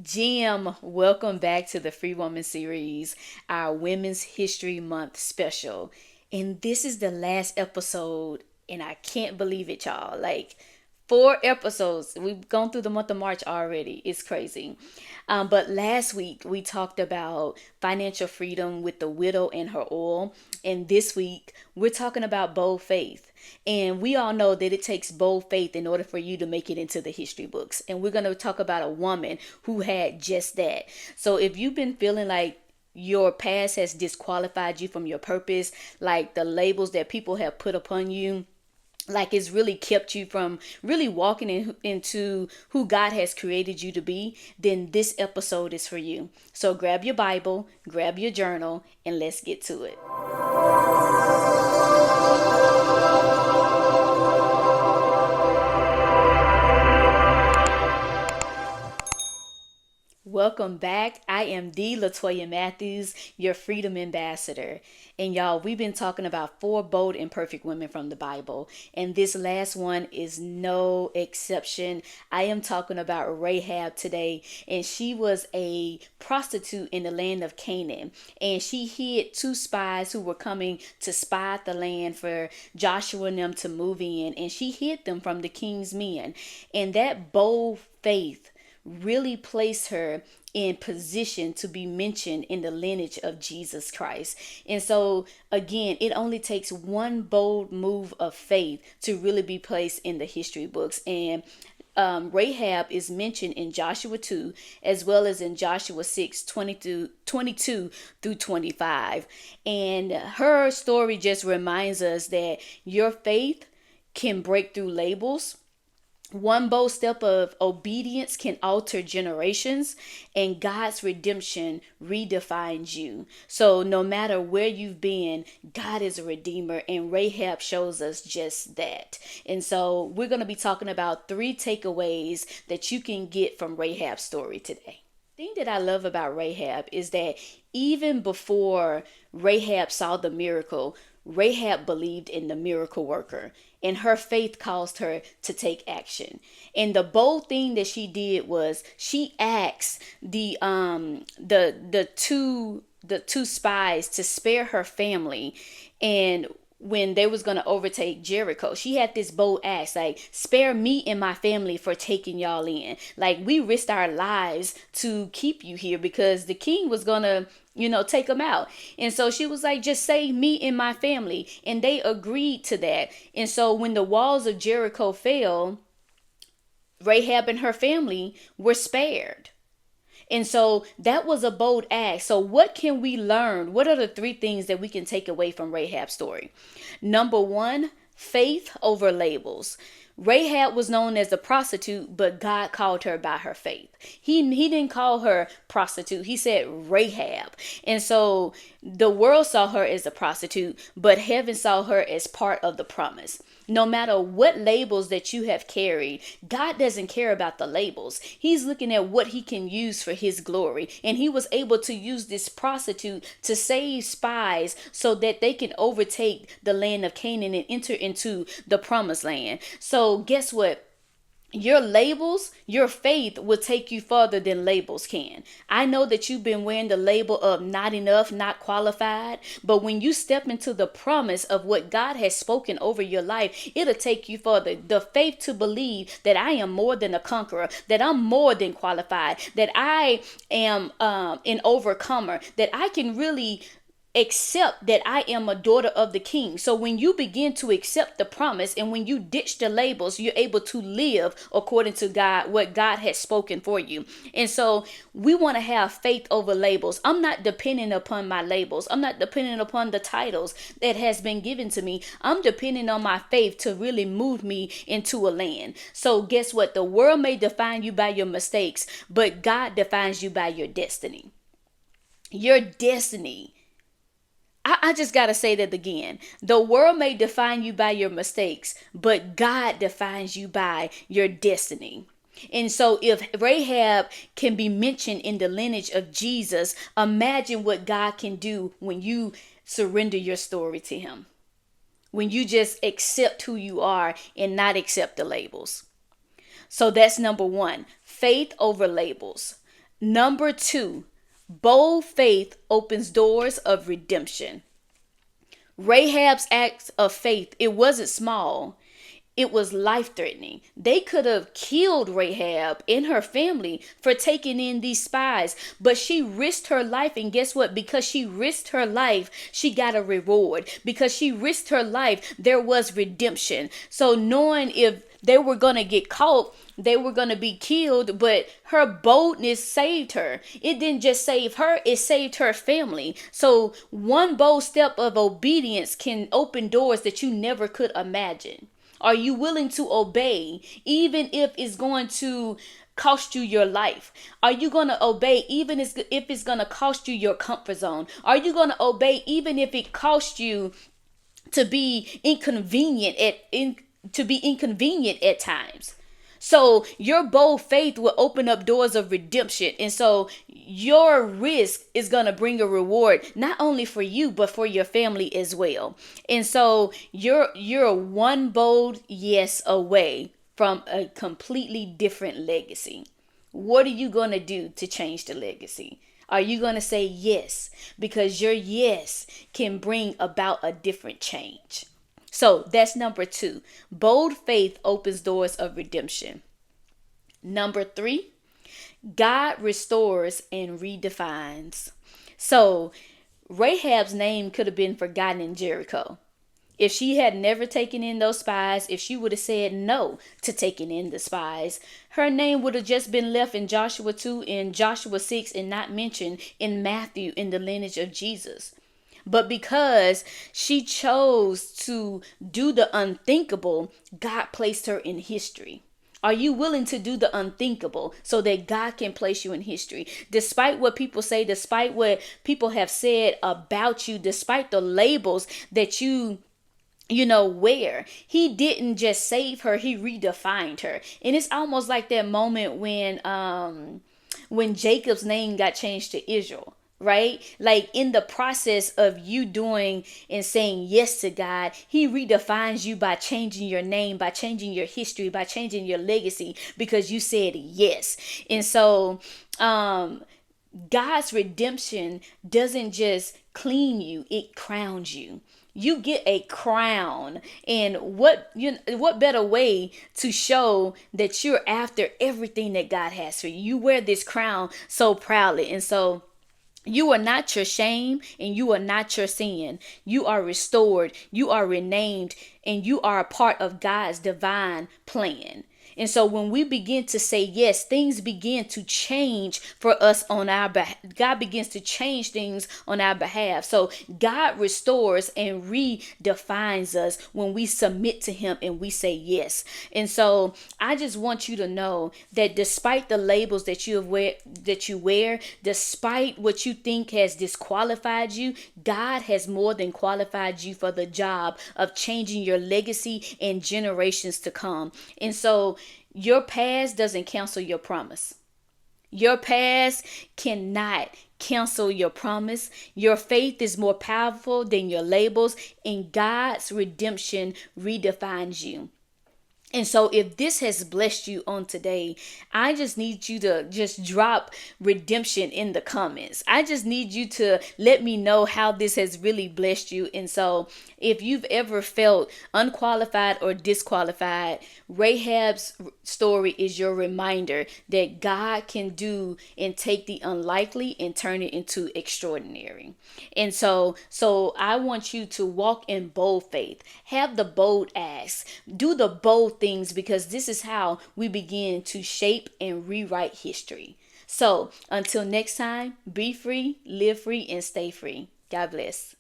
Jim, welcome back to the Free Woman series, our Women's History Month special. And this is the last episode, and I can't believe it, y'all. Like, 4 episodes. We've gone through the month of March already. It's crazy. But last week, we talked about financial freedom with the widow and her oil. And this week, we're talking about bold faith. And we all know that it takes bold faith in order for you to make it into the history books. And we're going to talk about a woman who had just that. So if you've been feeling like your past has disqualified you from your purpose, like the labels that people have put upon you, like it's really kept you from really walking into who God has created you to be, then this episode is for you. So grab your Bible, grab your journal, and let's get to it. Welcome back. I am D. Latoya Matthews, your Freedom Ambassador. And y'all, we've been talking about 4 bold and perfect women from the Bible. And this last one is no exception. I am talking about Rahab today. And she was a prostitute in the land of Canaan. And she hid 2 spies who were coming to spy out the land for Joshua and them to move in. And she hid them from the king's men. And that bold faith really placed her in position to be mentioned in the lineage of Jesus Christ. And so again, it only takes one bold move of faith to really be placed in the history books. And Rahab is mentioned in Joshua 2 as well as in Joshua 6, 22 through 25. And her story just reminds us that your faith can break through labels. One bold step of obedience can alter generations, and God's redemption redefines you. So no matter where you've been, God is a redeemer, and Rahab shows us just that. And so we're going to be talking about 3 takeaways that you can get from Rahab's story today. The thing that I love about Rahab is that even before Rahab saw the miracle, Rahab believed in the miracle worker, and her faith caused her to take action. And the bold thing that she did was she asked the two spies to spare her family, and when they was going to overtake Jericho, she had this bold ask, like, spare me and my family for taking y'all in. Like, we risked our lives to keep you here because the king was going to take them out. And so she was like, just save me and my family. And they agreed to that. And so when the walls of Jericho fell, Rahab and her family were spared. And so that was a bold act. So what can we learn? What are the 3 things that we can take away from Rahab's story? Number 1, faith over labels. Rahab was known as a prostitute, but God called her by her faith. He didn't call her prostitute. He said Rahab. And so the world saw her as a prostitute, but heaven saw her as part of the promise. No matter what labels that you have carried, God doesn't care about the labels. He's looking at what he can use for his glory. And he was able to use this prostitute to save spies so that they can overtake the land of Canaan and enter into the promised land. So guess what? Your labels, your faith will take you further than labels can. I know that you've been wearing the label of not enough, not qualified, but when you step into the promise of what God has spoken over your life, it'll take you further. The faith to believe that I am more than a conqueror, that I'm more than qualified, that I am an overcomer, that I can really accept that I am a daughter of the king. So when you begin to accept the promise and when you ditch the labels, you're able to live according to God, what God has spoken for you. And so we want to have faith over labels. I'm not depending upon my labels. I'm not depending upon the titles that has been given to me. I'm depending on my faith to really move me into a land. So guess what? The world may define you by your mistakes, but God defines you by your destiny. Your destiny. I just got to say that again. The world may define you by your mistakes, but God defines you by your destiny. And so if Rahab can be mentioned in the lineage of Jesus, imagine what God can do when you surrender your story to him. When you just accept who you are and not accept the labels. So that's number 1, faith over labels. Number two, bold faith opens doors of redemption. Rahab's act of faith, it wasn't small. It was life threatening. They could have killed Rahab and her family for taking in these spies, but she risked her life. And guess what? Because she risked her life, she got a reward. Because she risked her life, there was redemption. So, knowing if they were going to get caught, they were going to be killed, but her boldness saved her. It didn't just save her, it saved her family. So, one bold step of obedience can open doors that you never could imagine. Are you willing to obey even if it's going to cost you your life? Are you going to obey even if it's going to cost you your comfort zone? Are you going to obey even if it costs you to be inconvenient at times? So your bold faith will open up doors of redemption. And so your risk is going to bring a reward, not only for you, but for your family as well. And so you're one bold yes away from a completely different legacy. What are you going to do to change the legacy? Are you going to say yes? Because your yes can bring about a different change. So that's number two. Bold faith opens doors of redemption. Number three, God restores and redefines. So Rahab's name could have been forgotten in Jericho. If she had never taken in those spies, if she would have said no to taking in the spies, her name would have just been left in Joshua 2 and Joshua 6 and not mentioned in Matthew in the lineage of Jesus. But because she chose to do the unthinkable, God placed her in history. Are you willing to do the unthinkable so that God can place you in history? Despite what people say, despite what people have said about you, despite the labels that you wear, he didn't just save her, he redefined her. And it's almost like that moment when Jacob's name got changed to Israel. Right? Like in the process of you doing and saying yes to God, he redefines you by changing your name, by changing your history, by changing your legacy because you said yes. And so God's redemption doesn't just clean you, it crowns you. You get a crown. And what better way to show that you're after everything that God has for you? You wear this crown so proudly. And so you are not your shame and you are not your sin. You are restored, you are renamed, and you are a part of God's divine plan. And so when we begin to say yes, things begin to change for us on our behalf. God begins to change things on our behalf. So God restores and redefines us when we submit to him and we say yes. And so I just want you to know that despite the labels that you wear, despite what you think has disqualified you, God has more than qualified you for the job of changing your legacy and generations to come. And so your past doesn't cancel your promise. Your past cannot cancel your promise. Your faith is more powerful than your labels, and God's redemption redefines you. And so if this has blessed you on today, I just need you to just drop redemption in the comments. I just need you to let me know how this has really blessed you. And so if you've ever felt unqualified or disqualified, Rahab's story is your reminder that God can do and take the unlikely and turn it into extraordinary. And so I want you to walk in bold faith. Have the bold acts. Do the bold things, because this is how we begin to shape and rewrite history. So until next time, be free, live free, and stay free. God bless.